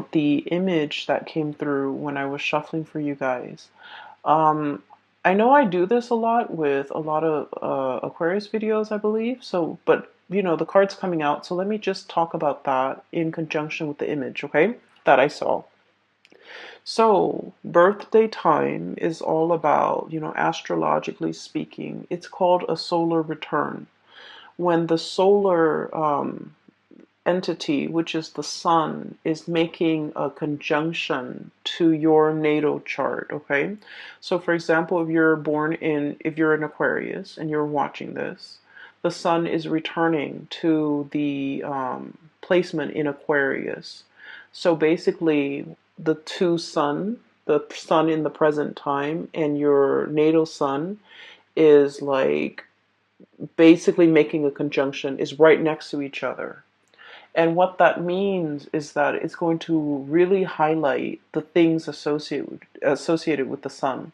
about the image that came through when I was shuffling for you guys. Um, I know I do this a lot with a lot of Aquarius videos, I believe. So, but the card's coming out, so let me just talk about that in conjunction with the image, okay, that I saw. So, birthday time is all about, astrologically speaking, it's called a solar return. When the solar entity, which is the sun, is making a conjunction to your natal chart, okay? So for example, if you're an Aquarius and you're watching this, the sun is returning to the placement in Aquarius. So basically, the sun in the present time and your natal sun is like basically making a conjunction, is right next to each other. And what that means is that it's going to really highlight the things associated with the sun.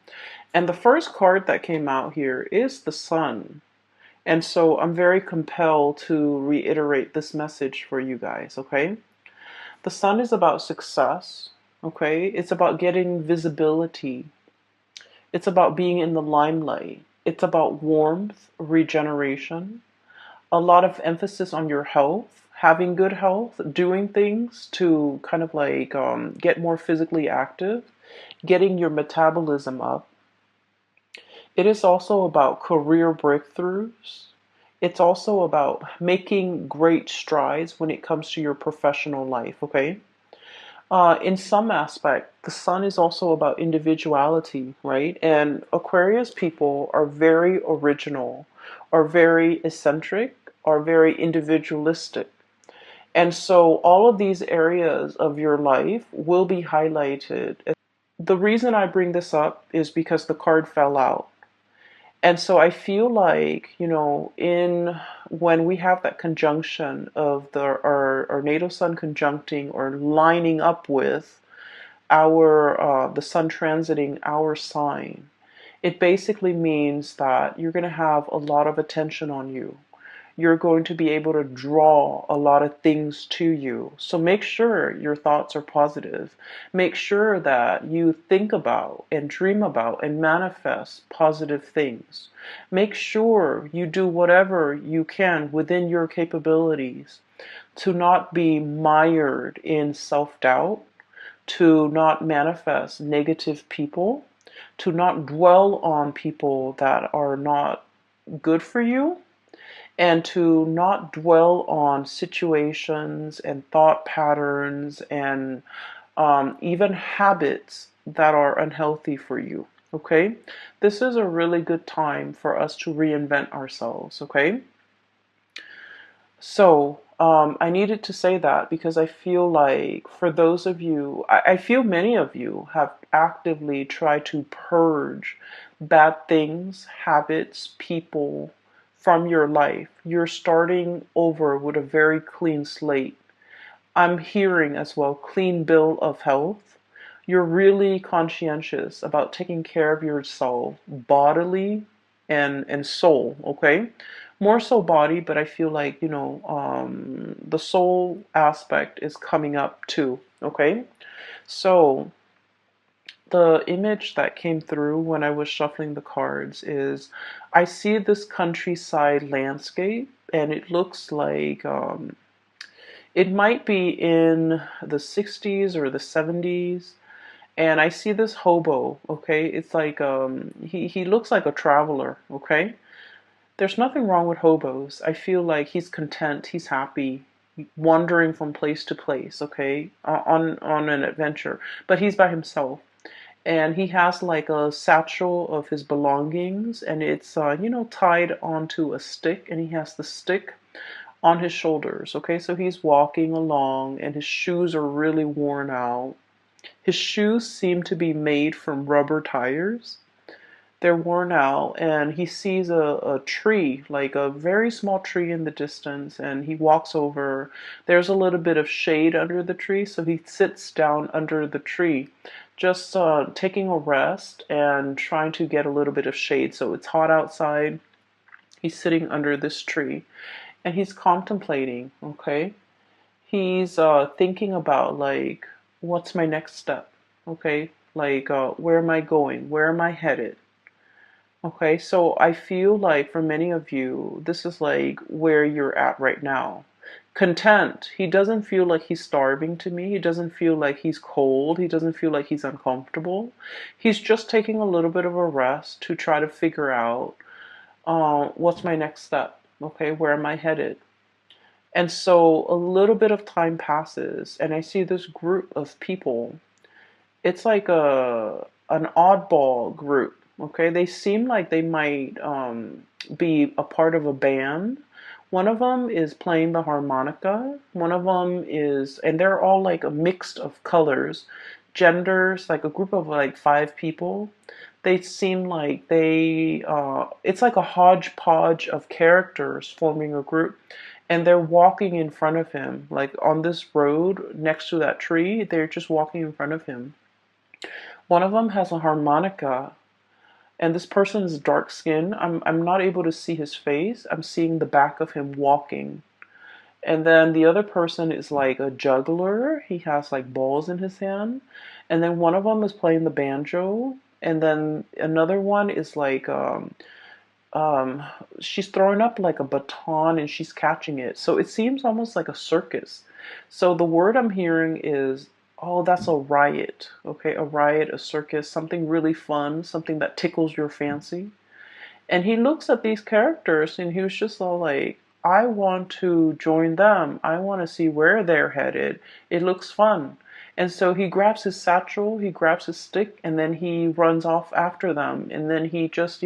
And the first card that came out here is the sun. And so I'm very compelled to reiterate this message for you guys, okay? The sun is about success, okay? It's about getting visibility. It's about being in the limelight. It's about warmth, regeneration, a lot of emphasis on your health, having good health, doing things to kind of like get more physically active, getting your metabolism up. It is also about career breakthroughs. It's also about making great strides when it comes to your professional life, okay? In some aspect, the sun is also about individuality, right? And Aquarius people are very original, are very eccentric, are very individualistic. And so all of these areas of your life will be highlighted. The reason I bring this up is because the card fell out. And so I feel like, in when we have that conjunction of our natal sun conjuncting or lining up with our the sun transiting our sign, it basically means that you're going to have a lot of attention on you. You're going to be able to draw a lot of things to you. So make sure your thoughts are positive. Make sure that you think about and dream about and manifest positive things. Make sure you do whatever you can within your capabilities to not be mired in self-doubt, to not manifest negative people, to not dwell on people that are not good for you, and to not dwell on situations and thought patterns and even habits that are unhealthy for you. Okay, this is a really good time for us to reinvent ourselves. Okay, so I needed to say that because I feel like for those of you, I feel many of you have actively tried to purge bad things, habits, people from your life. You're starting over with a very clean slate. I'm hearing as well clean bill of health. You're really conscientious about taking care of yourself bodily and soul, okay? More so body, but I feel like, the soul aspect is coming up too, okay? So the image that came through when I was shuffling the cards is I see this countryside landscape and it looks like it might be in the 60s or the 70s. And I see this hobo, okay? It's like he looks like a traveler, okay? There's nothing wrong with hobos. I feel like he's content, he's happy, wandering from place to place, okay? On an adventure. But he's by himself. And he has like a satchel of his belongings and it's tied onto a stick, and he has the stick on his shoulders. Okay, so he's walking along and his shoes are really worn out. His shoes seem to be made from rubber tires. They're worn out, and he sees a tree, like a very small tree in the distance, and he walks over. There's a little bit of shade under the tree, so he sits down under the tree, just taking a rest and trying to get a little bit of shade. So it's hot outside. He's sitting under this tree, and he's contemplating, okay? He's thinking about like what's my next step? Okay, like where am I going? Where am I headed? Okay, so I feel like for many of you, this is like where you're at right now. Content. He doesn't feel like he's starving to me. He doesn't feel like he's cold. He doesn't feel like he's uncomfortable. He's just taking a little bit of a rest to try to figure out what's my next step? Okay, where am I headed? And so a little bit of time passes, and I see this group of people. It's like an oddball group. Okay, they seem like they might be a part of a band. One of them is playing the harmonica. One of them is, and they're all like a mix of colors, genders, like a group of like five people. They seem like it's like a hodgepodge of characters forming a group, and they're walking in front of him, like on this road next to that tree. They're just walking in front of him. One of them has a harmonica, and this person is dark skinned. I'm not able to see his face. I'm seeing the back of him walking. And then the other person is like a juggler. He has like balls in his hand. And then one of them is playing the banjo. And then another one is like um she's throwing up like a baton and she's catching it. So it seems almost like a circus. So the word I'm hearing is, oh, that's a riot. Okay, a riot, a circus, something really fun, something that tickles your fancy. And he looks at these characters and he was just all like, I want to join them. I want to see where they're headed. It looks fun. And so he grabs his satchel, he grabs his stick, and then he runs off after them. And then he just,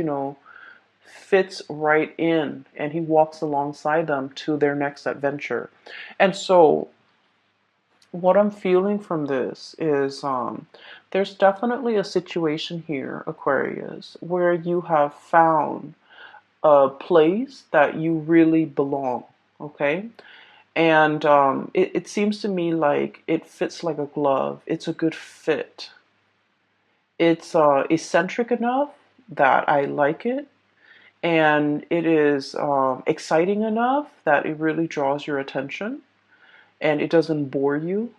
fits right in and he walks alongside them to their next adventure. And so what I'm feeling from this is there's definitely a situation here, Aquarius, where you have found a place that you really belong. Okay. And it seems to me like it fits like a glove. It's a good fit. It's eccentric enough that I like it, and it is exciting enough that it really draws your attention and it doesn't bore you.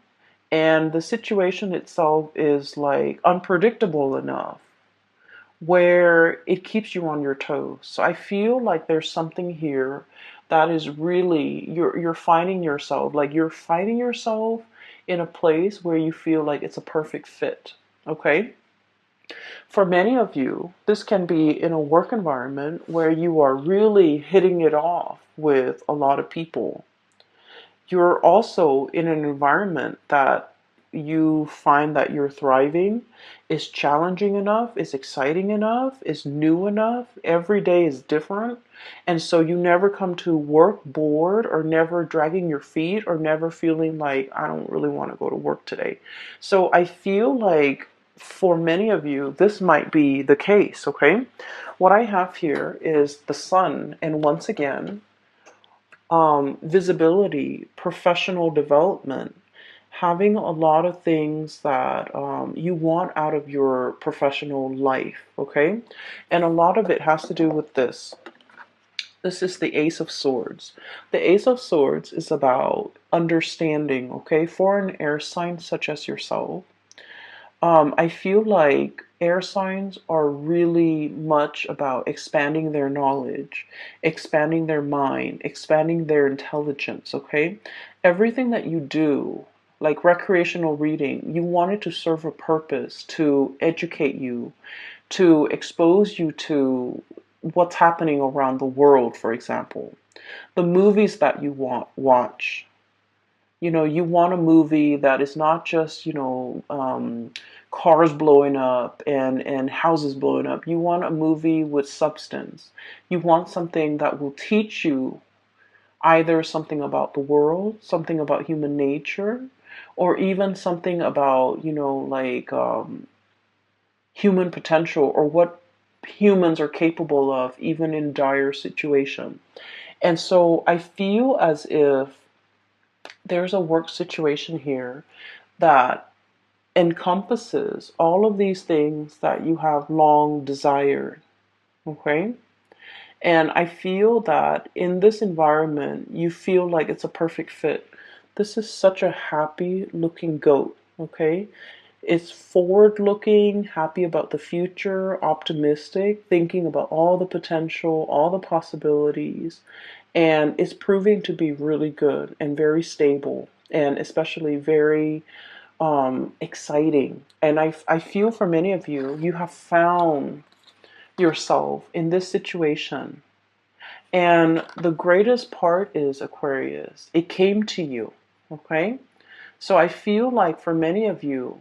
And the situation itself is like unpredictable enough where it keeps you on your toes. So I feel like there's something here that is really you're finding yourself, like you're finding yourself in a place where you feel like it's a perfect fit. Okay? For many of you, this can be in a work environment where you are really hitting it off with a lot of people. You're also in an environment that you find that you're thriving, is challenging enough, is exciting enough, is new enough. Every day is different. And so you never come to work bored or never dragging your feet or never feeling like, I don't really want to go to work today. So I feel like for many of you, this might be the case, okay? What I have here is the sun, and once again, visibility, professional development, having a lot of things that you want out of your professional life, okay? And a lot of it has to do with this. This is the Ace of Swords. The Ace of Swords is about understanding, okay? For an air sign such as yourself, I feel like air signs are really much about expanding their knowledge, expanding their mind, expanding their intelligence, okay? Everything that you do, like recreational reading, you want it to serve a purpose, to educate you, to expose you to what's happening around the world, for example. The movies that you watch, you want a movie that is not just, cars blowing up and houses blowing up. You want a movie with substance. You want something that will teach you either something about the world, something about human nature, or even something about, human potential or what humans are capable of, even in dire situation. And so I feel as if there's a work situation here that encompasses all of these things that you have long desired. Okay? And I feel that in this environment, you feel like it's a perfect fit. This is such a happy looking goat. okay? It's forward looking, happy about the future, optimistic, thinking about all the potential, all the possibilities, and it's proving to be really good and very stable, and especially very exciting. And I feel for many of you, you have found yourself in this situation. And the greatest part is, Aquarius, it came to you, okay? So I feel like for many of you,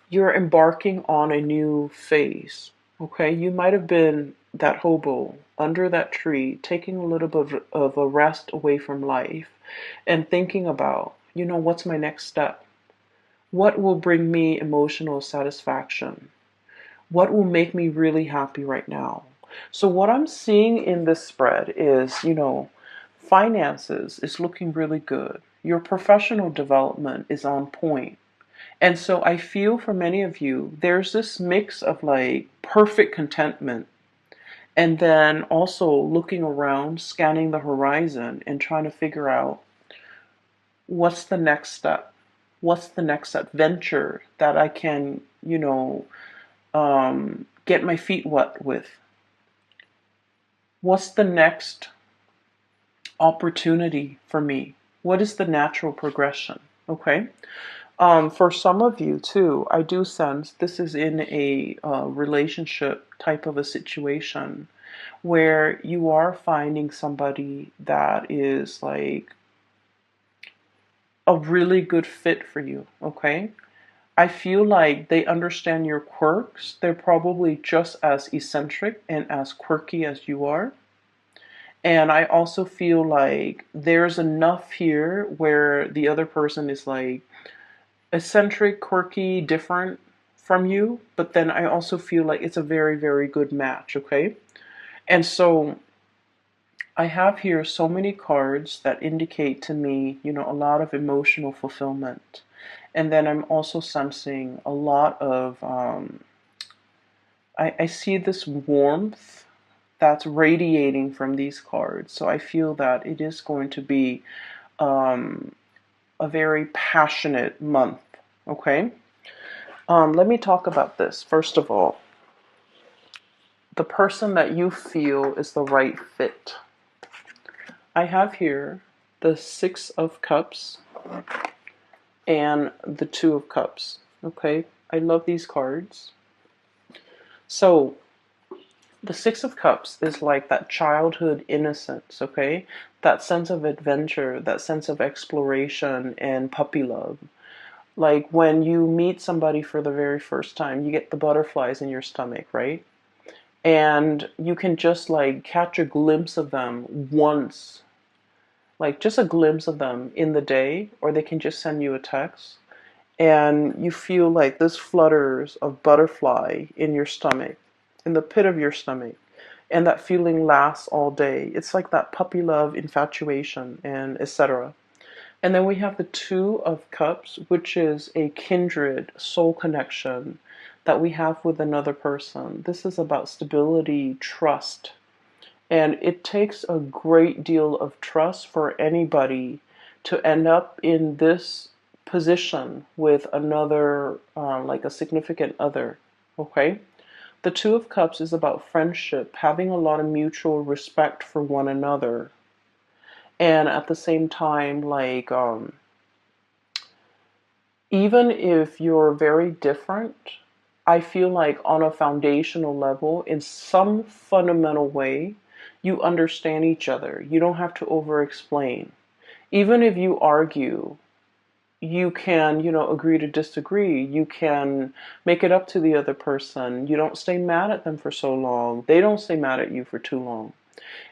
you're embarking on a new phase, okay? You might have been that hobo under that tree, taking a little bit of a rest away from life and thinking about, what's my next step? What will bring me emotional satisfaction? What will make me really happy right now? So what I'm seeing in this spread is, finances is looking really good. Your professional development is on point. And so I feel for many of you, there's this mix of like perfect contentment and then also looking around, scanning the horizon and trying to figure out what's the next step? What's the next adventure that I can, get my feet wet with? What's the next opportunity for me? What is the natural progression? Okay. For some of you too, I do sense this is in a relationship type of a situation where you are finding somebody that is like a really good fit for you. Okay. I feel like they understand your quirks. They're probably just as eccentric and as quirky as you are. And I also feel like there's enough here where the other person is like eccentric, quirky, different from you, but then I also feel like it's a very, very good match, okay? And so I have here so many cards that indicate to me, a lot of emotional fulfillment. And then I'm also sensing a lot of, I see this warmth that's radiating from these cards. So I feel that it is going to be um, a very passionate month, okay? Let me talk about this. First of all, the person that you feel is the right fit. I have here the Six of Cups and the Two of Cups. Okay, I love these cards. So, the Six of Cups is like that childhood innocence, okay? That sense of adventure, that sense of exploration and puppy love. Like when you meet somebody for the very first time, you get the butterflies in your stomach, right? And you can just like catch a glimpse of them once, like just a glimpse of them in the day, or they can just send you a text and you feel like this flutters of butterfly in your stomach, in the pit of your stomach, and that feeling lasts all day. It's like that puppy love infatuation and etc. And then we have the Two of Cups, which is a kindred soul connection that we have with another person. This is about stability, trust. And it takes a great deal of trust for anybody to end up in this position with another, like a significant other. Okay? The Two of Cups is about friendship, having a lot of mutual respect for one another. And at the same time, like, even if you're very different, I feel like on a foundational level, in some fundamental way, you understand each other. You don't have to over explain. Even if you argue, you can, agree to disagree. You can make it up to the other person. You don't stay mad at them for so long. They don't stay mad at you for too long.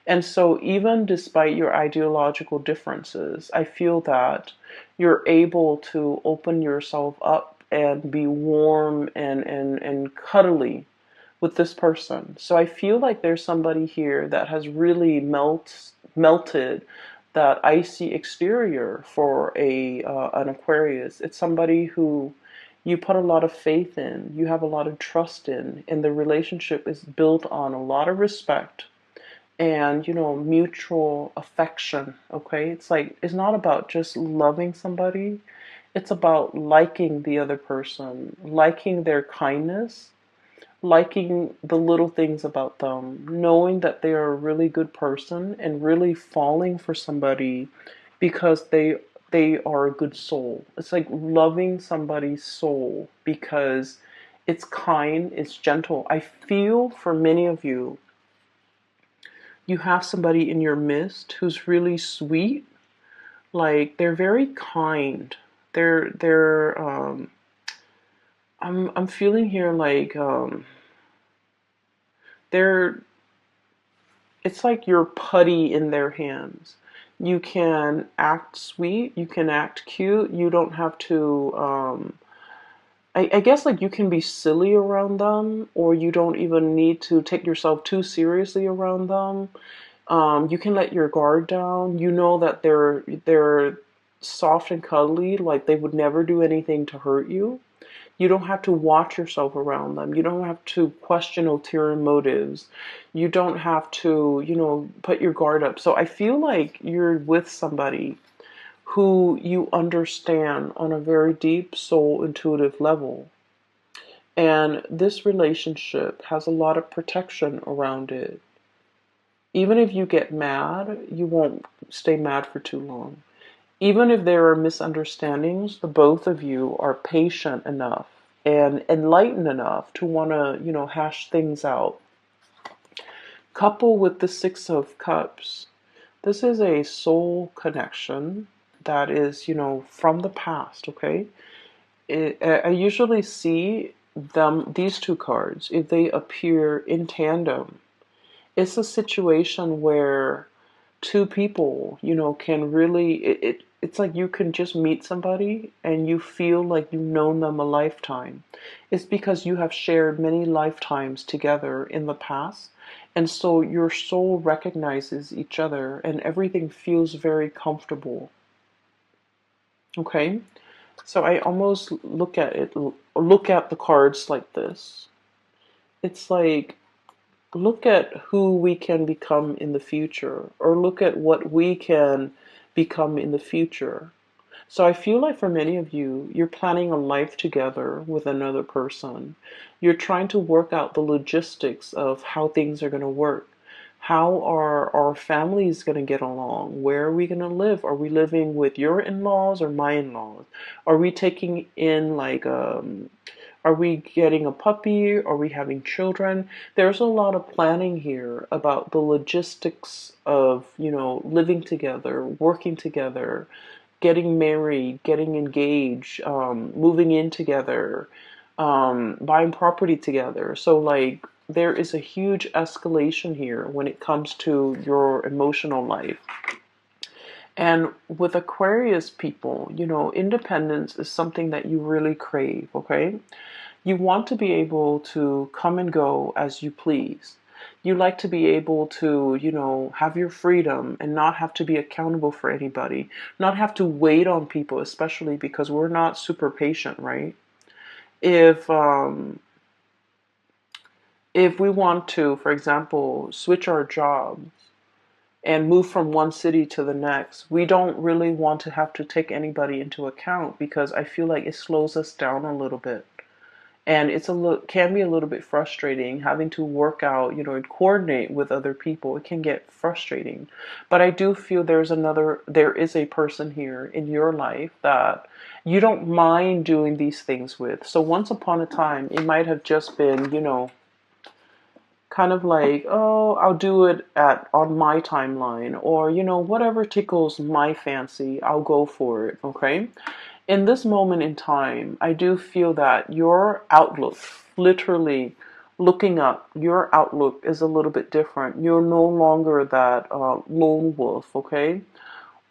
And so, even despite your ideological differences, I feel that you're able to open yourself up and be warm and cuddly with this person. So, I feel like there's somebody here that has really melted that icy exterior for an Aquarius. It's somebody who you put a lot of faith in, you have a lot of trust in, and the relationship is built on a lot of respect and mutual affection. Okay, it's like it's not about just loving somebody, It's about liking the other person, liking their kindness, liking the little things about them, knowing that they are a really good person and really falling for somebody because they are a good soul. It's like loving somebody's soul because it's kind, it's gentle. I feel for many of you, you have somebody in your midst who's really sweet. Like they're very kind. They're I'm feeling here like they're it's like you're putty in their hands. You can act sweet, you can act cute, you don't have to I guess like you can be silly around them, or you don't even need to take yourself too seriously around them. You can let your guard down. You know that they're soft and cuddly, like they would never do anything to hurt you. You don't have to watch yourself around them. You don't have to question ulterior motives. You don't have to, put your guard up. So I feel like you're with somebody who you understand on a very deep soul intuitive level. And this relationship has a lot of protection around it. Even if you get mad, you won't stay mad for too long. Even if there are misunderstandings, the both of you are patient enough and enlightened enough to want to, hash things out. Couple with the Six of Cups. This is a soul connection that is, from the past, okay? I usually see these two cards, if they appear in tandem, it's a situation where two people, can really, it's like you can just meet somebody and you feel like you've known them a lifetime. It's because you have shared many lifetimes together in the past. And so your soul recognizes each other and everything feels very comfortable. Okay? So I almost look at the cards like this. It's like, look at who we can become in the future, or look at what we can become in the future. So I feel like for many of you, you're planning a life together with another person. You're trying to work out the logistics of how things are going to work. How are our families going to get along? Where are we going to live? Are we living with your in-laws or my in-laws? Are we taking in like are we getting a puppy? Are we having children? There's a lot of planning here about the logistics of, living together, working together, getting married, getting engaged, moving in together, buying property together. So, like, there is a huge escalation here when it comes to your emotional life. And with Aquarius people, independence is something that you really crave, okay? You want to be able to come and go as you please. You like to be able to, have your freedom and not have to be accountable for anybody, not have to wait on people, especially because we're not super patient, right? If if we want to, for example, switch our jobs and move from one city to the next, we don't really want to have to take anybody into account because I feel like it slows us down a little bit. And can be a little bit frustrating having to work out, and coordinate with other people. It can get frustrating. But I do feel there is a person here in your life that you don't mind doing these things with. So once upon a time, it might have just been, kind of like, oh, I'll do it on my timeline, or whatever tickles my fancy, I'll go for it. Okay. In this moment in time, I do feel that your outlook, literally looking up, your outlook is a little bit different. You're no longer that lone wolf, okay?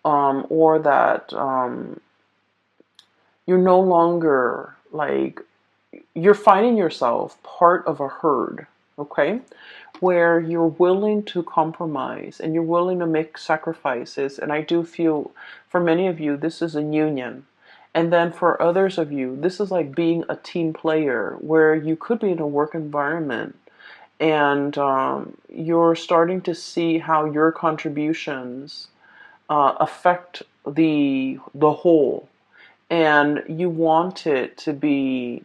Or that you're no longer like, you're finding yourself part of a herd, okay? Where you're willing to compromise and you're willing to make sacrifices. And I do feel for many of you, this is a union. And then for others of you, this is like being a team player where you could be in a work environment and you're starting to see how your contributions affect the whole. And you want it to be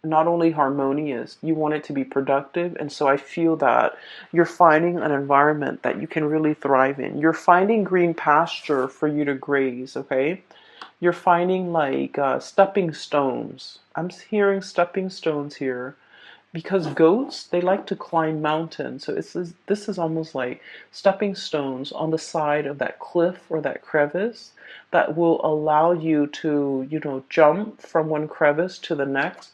not only harmonious, you want it to be productive. And so I feel that you're finding an environment that you can really thrive in. You're finding green pasture for you to graze, okay? You're finding like stepping stones. I'm hearing stepping stones here because goats, they like to climb mountains. So this is almost like stepping stones on the side of that cliff or that crevice that will allow you to, jump from one crevice to the next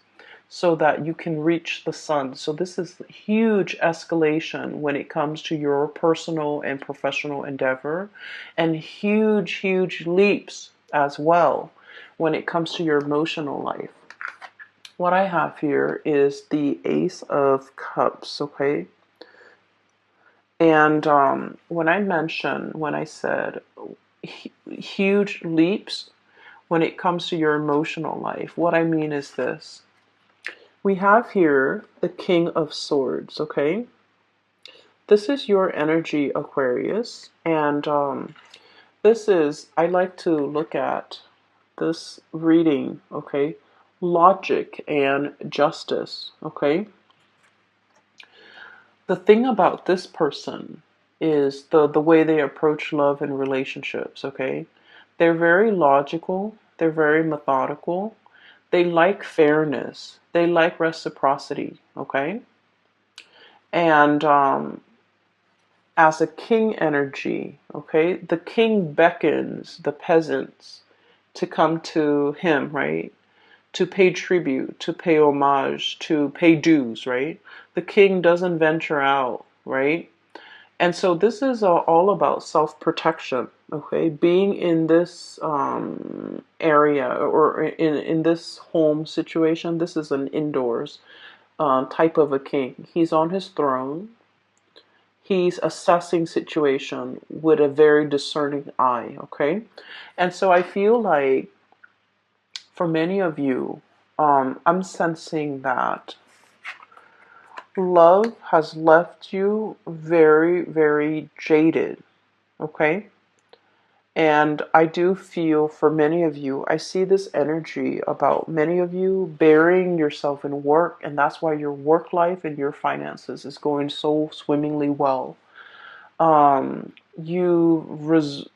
so that you can reach the sun. So this is huge escalation when it comes to your personal and professional endeavor, and huge, huge leaps as well when it comes to your emotional life. What I have here is the Ace of Cups, okay? And when I said huge leaps when it comes to your emotional life, what I mean is this. We have here the King of Swords, okay? This is your energy, Aquarius. And I like to look at this reading, okay? Logic and justice, okay? The thing about this person is the way they approach love and relationships, okay? They're very logical, they're very methodical, they like fairness, they like reciprocity, okay? And as a king energy, okay, the king beckons the peasants to come to him, right? To pay tribute, to pay homage, to pay dues, right? The king doesn't venture out, right? And so this is all about self-protection, okay? Being in this area or in this home situation, this is an indoors type of a king. He's on his throne. He's assessing situation with a very discerning eye, okay? And so I feel like for many of you, I'm sensing that love has left you very, very jaded, okay? And I do feel for many of you, I see this energy about many of you burying yourself in work, and that's why your work life and your finances is going so swimmingly well. You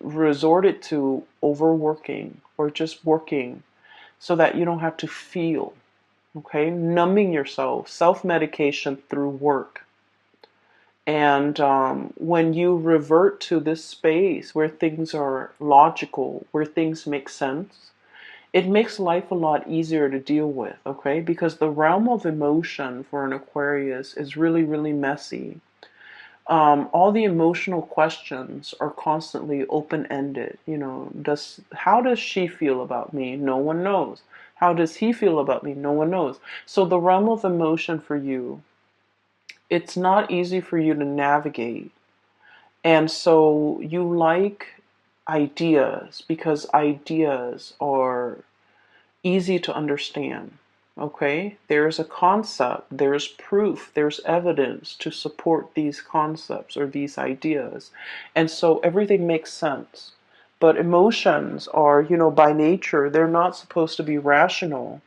resorted to overworking or just working so that you don't have to feel, okay? Numbing yourself, self-medication through work. And when you revert to this space where things are logical, where things make sense, it makes life a lot easier to deal with, okay? Because the realm of emotion for an Aquarius is really, really messy. All the emotional questions are constantly open-ended. How does she feel about me? No one knows. How does he feel about me? No one knows. So the realm of emotion for you, it's not easy for you to navigate. And so you like ideas because ideas are easy to understand. Okay? There's a concept, there's proof, there's evidence to support these concepts or these ideas. And so everything makes sense. But emotions are, by nature, they're not supposed to be rational.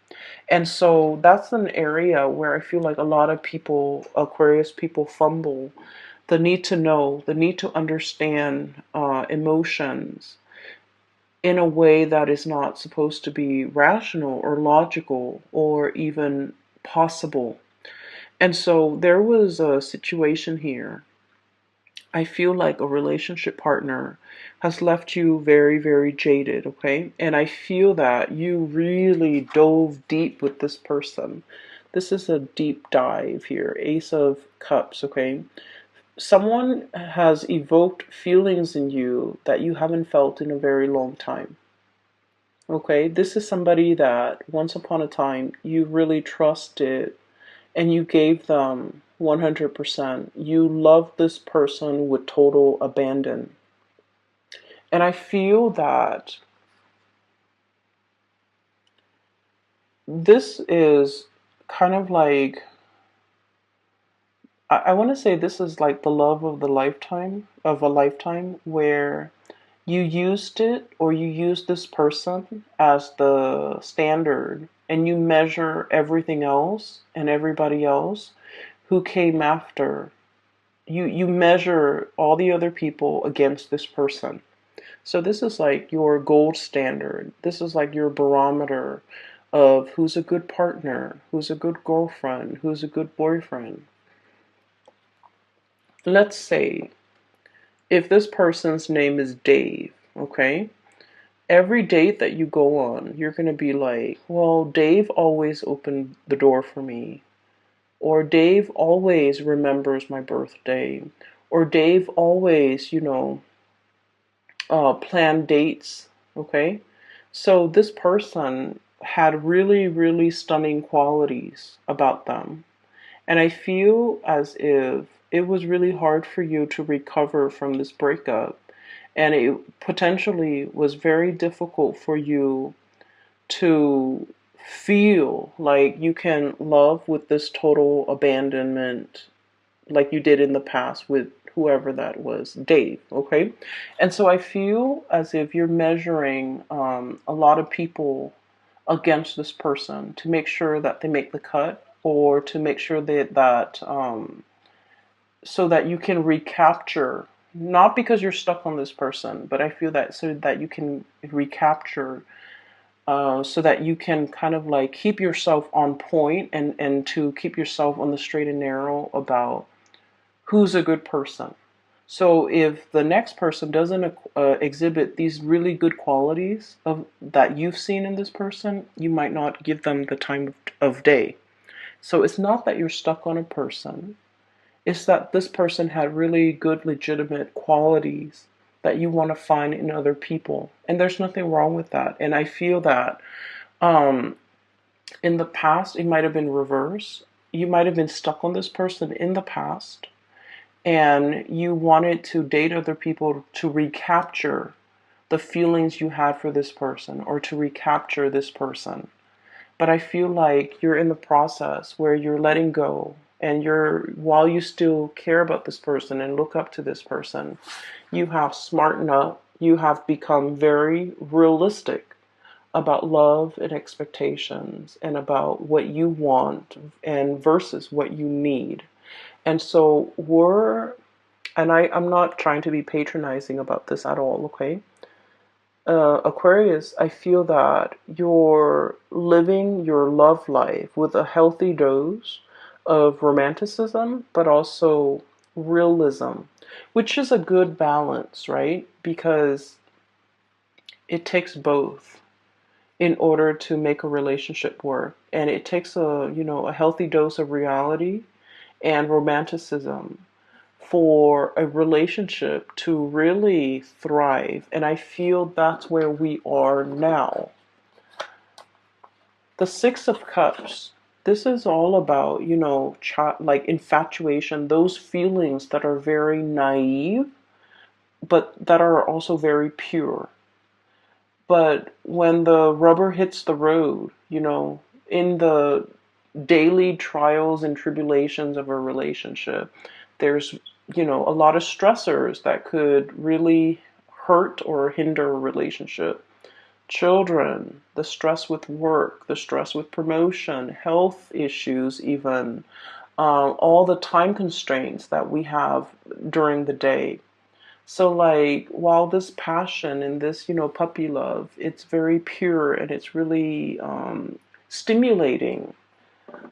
And so that's an area where I feel like a lot of people, Aquarius people, fumble. The need to know, the need to understand emotions in a way that is not supposed to be rational or logical or even possible. And so there was a situation here. I feel like a relationship partner has left you very, very jaded, okay? And I feel that you really dove deep with this person. This is a deep dive here. Ace of Cups, okay? Someone has evoked feelings in you that you haven't felt in a very long time. Okay, this is somebody that once upon a time you really trusted and you gave them 100%. You loved this person with total abandon. And I feel that this is kind of like, I want to say this is like the love of a lifetime, where You used it, or you used this person as the standard, and you measure everything else and everybody else who came after. You measure all the other people against this person. So this is like your gold standard. This is like your barometer of who's a good partner, who's a good girlfriend, who's a good boyfriend. Let's say if this person's name is Dave, okay? Every date that you go on, you're going to be like, well, Dave always opened the door for me. Or Dave always remembers my birthday. Or Dave always, plan dates. Okay? So this person had really, really stunning qualities about them. And I feel as if it was really hard for you to recover from this breakup. And it potentially was very difficult for you to feel like you can love with this total abandonment like you did in the past with whoever that was, Dave, okay? And so I feel as if you're measuring a lot of people against this person to make sure that they make the cut, or to make sure that so that you can recapture, not because you're stuck on this person, but I feel that so that you can recapture, so that you can kind of like keep yourself on point, and to keep yourself on the straight and narrow about who's a good person. So if the next person doesn't exhibit these really good qualities of that you've seen in this person, you might not give them the time of day. So it's not that you're stuck on a person. It's that this person had really good, legitimate qualities that you want to find in other people. And there's nothing wrong with that. And I feel that um, in the past, it might have been reverse. You might have been stuck on this person in the past, and you wanted to date other people to recapture the feelings you had for this person, or to recapture this person. But I feel like you're in the process where you're letting go, and while you still care about this person and look up to this person, you have smartened up, you have become very realistic about love and expectations, and about what you want and versus what you need. And so I'm not trying to be patronizing about this at all, okay? Aquarius, I feel that you're living your love life with a healthy dose of romanticism, but also realism, which is a good balance, right? Because it takes both in order to make a relationship work. And it takes a healthy dose of reality and romanticism for a relationship to really thrive. And I feel that's where we are now. The Six of Cups. This is all about, like infatuation, those feelings that are very naive, but that are also very pure. But when the rubber hits the road, in the daily trials and tribulations of a relationship, there's, a lot of stressors that could really hurt or hinder a relationship. Children, the stress with work, the stress with promotion, health issues, even all the time constraints that we have during the day. So, like, while this passion and this, puppy love, it's very pure and it's really stimulating,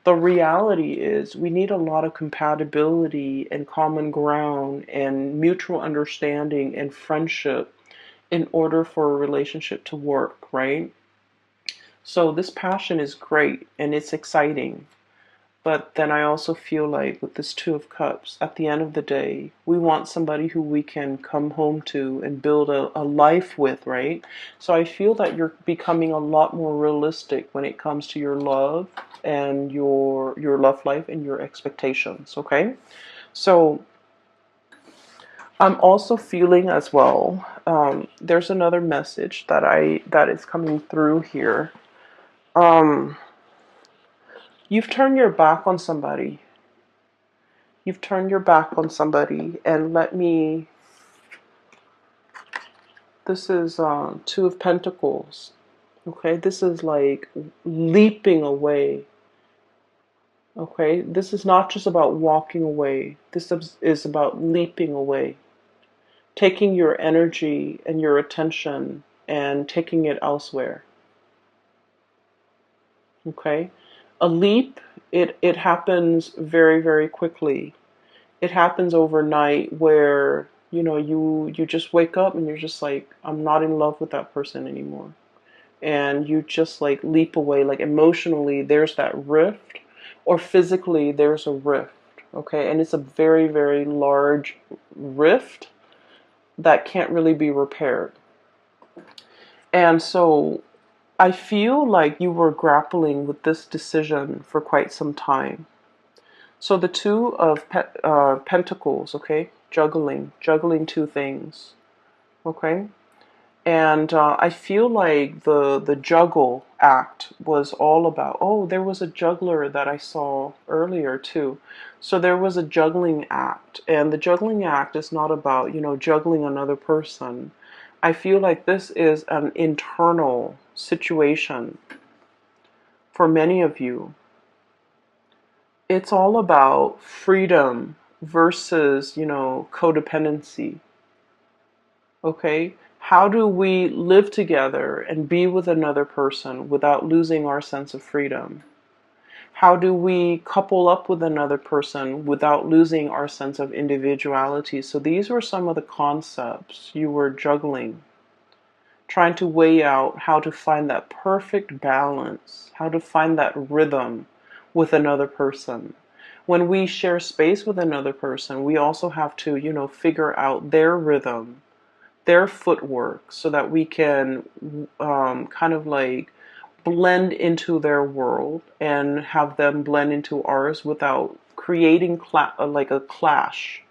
the reality is we need a lot of compatibility and common ground and mutual understanding and friendship in order for a relationship to work, right? So, this passion is great and it's exciting. But then I also feel like with this Two of Cups, at the end of the day, we want somebody who we can come home to and build a life with, right? So I feel that you're becoming a lot more realistic when it comes to your love and your love life and your expectations, okay? So I'm also feeling as well, there's another message that is coming through here. Um, you've turned your back on somebody. You've turned your back on somebody, and let me This is Two of Pentacles. Okay, this is like leaping away. Okay, this is not just about walking away. This is about leaping away. Taking your energy and your attention and taking it elsewhere. Okay? A leap, it happens very, very quickly. It happens overnight where, you just wake up and you're just like, I'm not in love with that person anymore. And you just like leap away. Like emotionally, there's that rift, or physically, there's a rift. Okay? And it's a very, very large rift that can't really be repaired. And so I feel like you were grappling with this decision for quite some time. So the Two of Pentacles, okay, juggling two things, okay, and I feel like the juggle act was all about. Oh, there was a juggler that I saw earlier too. So there was a juggling act, and the juggling act is not about juggling another person. I feel like this is an internal situation for many of you. It's all about freedom versus, codependency. Okay? How do we live together and be with another person without losing our sense of freedom? How do we couple up with another person without losing our sense of individuality? So these were some of the concepts you were juggling, trying to weigh out how to find that perfect balance, how to find that rhythm with another person. When we share space with another person, we also have to, figure out their rhythm, their footwork, so that we can kind of like blend into their world and have them blend into ours without creating like a clash.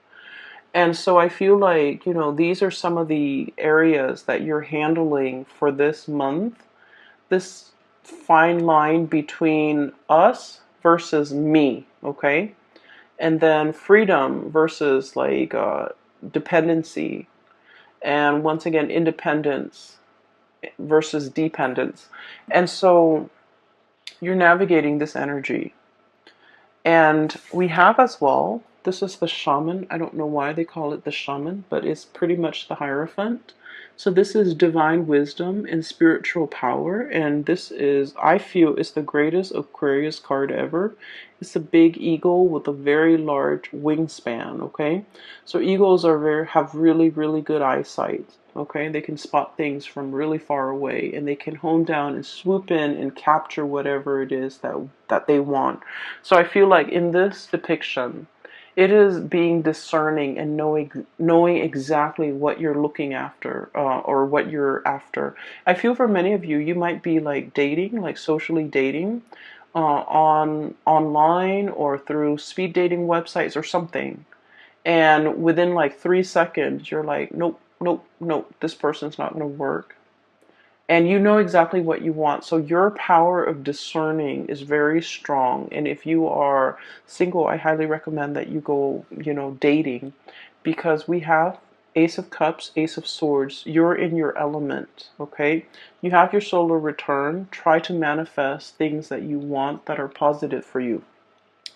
And so I feel like, these are some of the areas that you're handling for this month. This fine line between us versus me, okay? And then freedom versus like dependency. And once again, independence versus dependence. And so you're navigating this energy. And we have as well, this is the shaman. I don't know why they call it the shaman, but it's pretty much the Hierophant. So this is divine wisdom and spiritual power. And this is, I feel, is the greatest Aquarius card ever. It's a big eagle with a very large wingspan, okay? So eagles have really, really good eyesight. Okay, they can spot things from really far away, and they can hone down and swoop in and capture whatever it is that they want. So I feel like in this depiction, it is being discerning and knowing exactly what you're looking after, or what you're after. I feel for many of you, you might be like dating, like socially dating, online or through speed dating websites or something. And within like 3 seconds, you're like, nope, nope, nope, this person's not going to work. And you know exactly what you want. So your power of discerning is very strong. And if you are single, I highly recommend that you go, dating, because we have Ace of Cups, Ace of Swords. You're in your element, okay? You have your solar return. Try to manifest things that you want that are positive for you.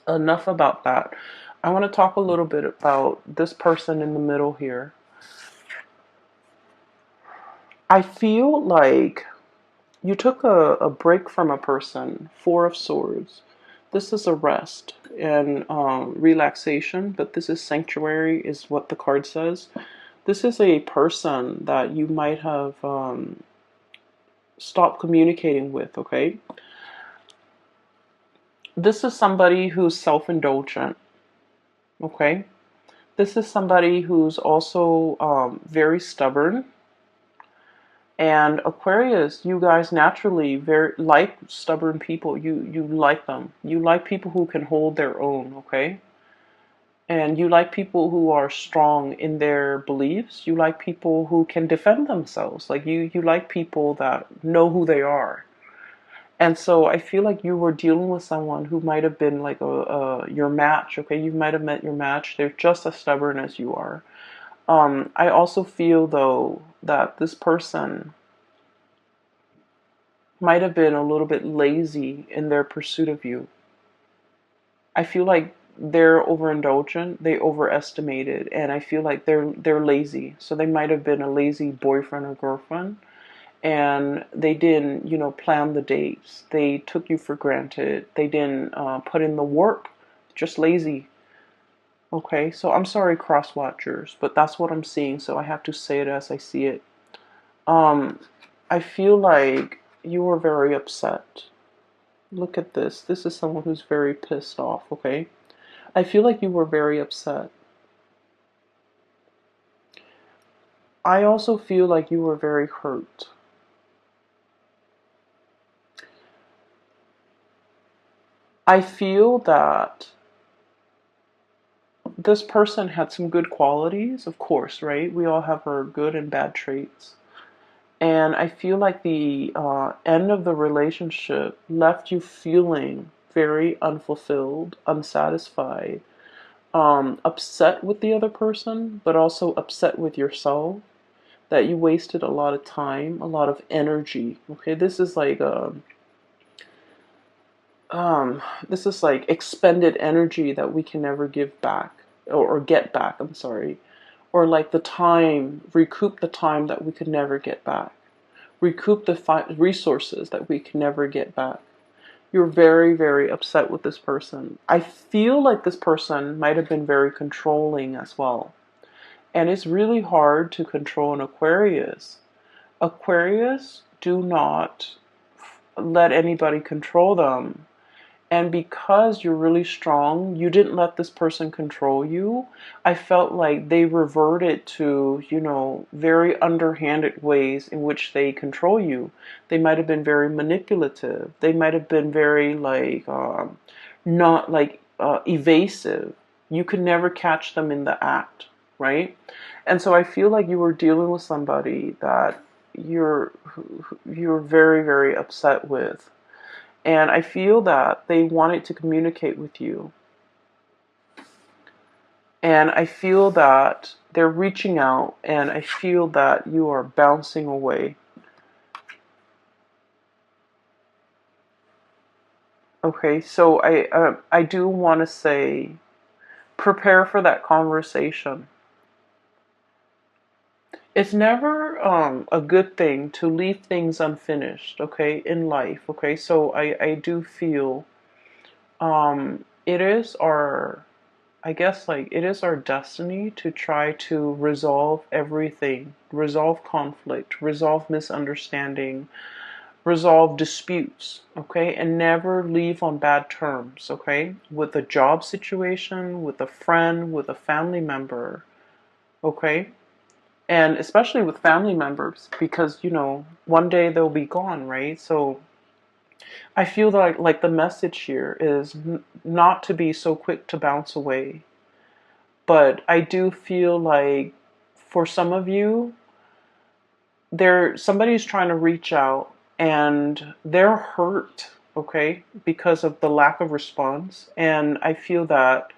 Enough about that. I want to talk a little bit about this person in the middle here. I feel like you took a break from a person, Four of Swords. This is a rest and relaxation, but this is sanctuary, is what the card says. This is a person that you might have stopped communicating with, okay? This is somebody who's self-indulgent, okay? This is somebody who's also very stubborn. And Aquarius, you guys naturally very like stubborn people. You like them. You like people who can hold their own, okay? And you like people who are strong in their beliefs. You like people who can defend themselves. Like you like people that know who they are. And so I feel like you were dealing with someone who might have been like your match, okay? You might have met your match. They're just as stubborn as you are. I also feel, though, that this person might have been a little bit lazy in their pursuit of you. I feel like they're overindulgent, they overestimated, and I feel like they're lazy. So they might have been a lazy boyfriend or girlfriend, and they didn't, plan the dates. They took you for granted. They didn't put in the work. Just lazy. Okay, so I'm sorry, cross watchers, but that's what I'm seeing. So I have to say it as I see it. Um, I feel like you were very upset. Look at this. This is someone who's very pissed off. Okay, I feel like you were very upset. I also feel like you were very hurt. I feel that this person had some good qualities, of course, right? We all have our good and bad traits. And I feel like the end of the relationship left you feeling very unfulfilled, unsatisfied, upset with the other person, but also upset with yourself that you wasted a lot of time, a lot of energy. Okay, this is like expended energy that we can never give back or get back. I'm sorry, or like the time, recoup the time that we could never get back, recoup the resources that we can never get back. You're very, very upset with this person. I feel like this person might have been very controlling as well. And it's really hard to control an Aquarius. Aquarius do not let anybody control them. And because you're really strong, you didn't let this person control you. I felt like they reverted to, very underhanded ways in which they control you. They might have been very manipulative. They might have been very, like, not like evasive. You could never catch them in the act, right? And so I feel like you were dealing with somebody that you're very, very upset with, and I feel that they wanted to communicate with you. And I feel that they're reaching out, and I feel that you are bouncing away. Okay, so I do want to say, prepare for that conversation. It's never a good thing to leave things unfinished, okay, in life, okay? So I do feel it is our, I guess, like, it is our destiny to try to resolve everything, resolve conflict, resolve misunderstanding, resolve disputes, okay? And never leave on bad terms, okay? With a job situation, with a friend, with a family member, okay? And especially with family members, because, one day they'll be gone, right? So I feel like the message here is not to be so quick to bounce away. But I do feel like for some of you, somebody's trying to reach out and they're hurt, okay, because of the lack of response. And I feel that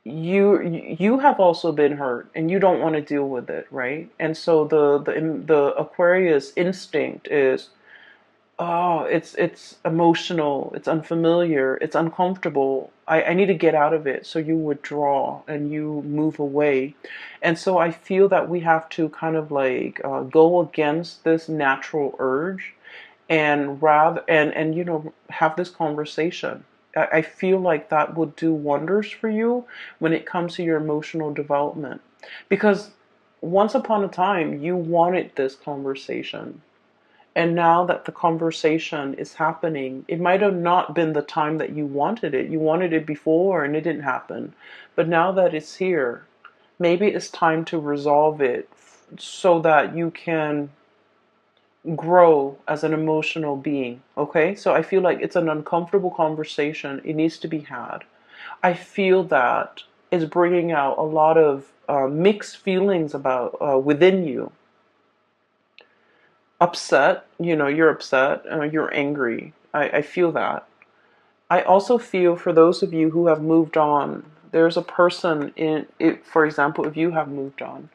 you have also been hurt and you don't want to deal with it, right? And so the Aquarius instinct is, oh, it's emotional, it's unfamiliar, it's uncomfortable. I need to get out of it. So you withdraw and you move away. And so I feel that we have to kind of like go against this natural urge and rather and have this conversation. I feel like that would do wonders for you when it comes to your emotional development. Because once upon a time you wanted this conversation. And now that the conversation is happening, it might have not been the time that you wanted it. You wanted it before and it didn't happen. But now that it's here, maybe it's time to resolve it so that you can grow as an emotional being. Okay? So I feel like it's an uncomfortable conversation. It needs to be had. I feel that it's bringing out a lot of mixed feelings about within you. Upset, you're upset, you're angry. I feel that. I also feel for those of you who have moved on, there's a person in it. For example, if you have moved on,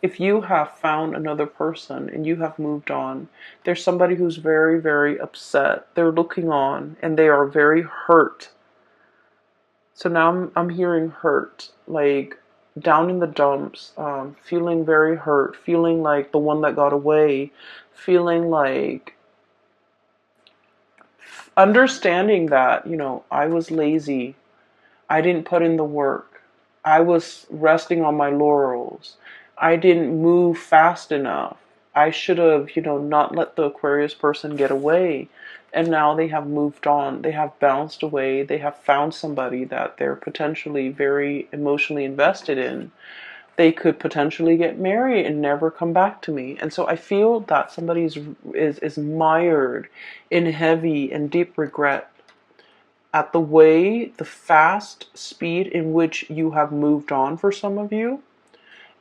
if you have found another person and you have moved on, there's somebody who's very, very upset. They're looking on and they are very hurt. So now I'm hearing hurt, like down in the dumps, feeling very hurt, feeling like the one that got away, feeling like understanding that, I was lazy. I didn't put in the work. I was resting on my laurels. I didn't move fast enough. I should have, not let the Aquarius person get away. And now they have moved on. They have bounced away. They have found somebody that they're potentially very emotionally invested in. They could potentially get married and never come back to me. And so I feel that somebody is mired in heavy and deep regret at the fast speed in which you have moved on for some of you,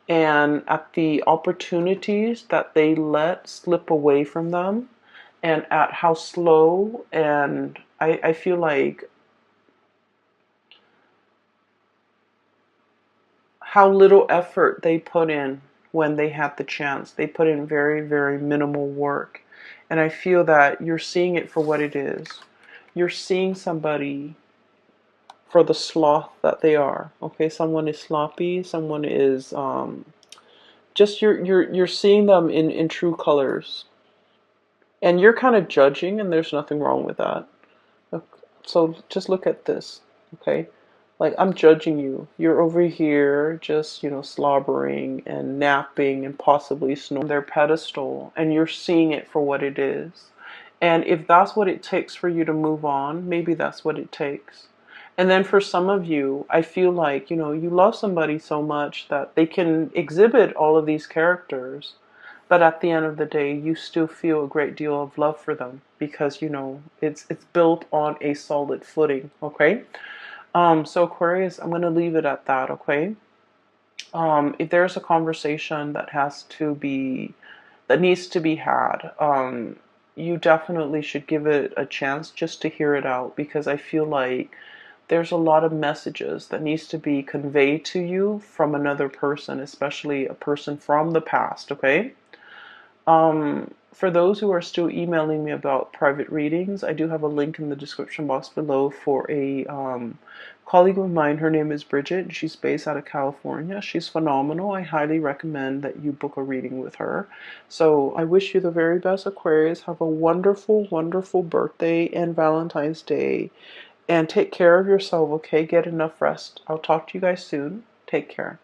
and at the opportunities that they let slip away from them, and at how slow and I feel like how little effort they put in when they had the chance. They put in very, very minimal work. And I feel that you're seeing it for what it is. You're seeing somebody for the sloth that they are. Okay, someone is sloppy, someone is just you're seeing them in true colors. And you're kind of judging, and there's nothing wrong with that. So just look at this, okay? Like, I'm judging you. You're over here just, slobbering and napping and possibly snoring their pedestal, and you're seeing it for what it is. And if that's what it takes for you to move on, maybe that's what it takes. And then for some of you, I feel like, you love somebody so much that they can exhibit all of these characters, but at the end of the day, you still feel a great deal of love for them because, it's built on a solid footing, okay? So Aquarius, I'm going to leave it at that, okay? If there's a conversation that needs to be had, you definitely should give it a chance just to hear it out, because I feel like there's a lot of messages that needs to be conveyed to you from another person, especially a person from the past, okay? For those who are still emailing me about private readings, I do have a link in the description box below for a colleague of mine. Her name is Bridget. She's based out of California. She's phenomenal. I highly recommend that you book a reading with her. So I wish you the very best, Aquarius. Have a wonderful, wonderful birthday and Valentine's Day. And take care of yourself, okay? Get enough rest. I'll talk to you guys soon. Take care.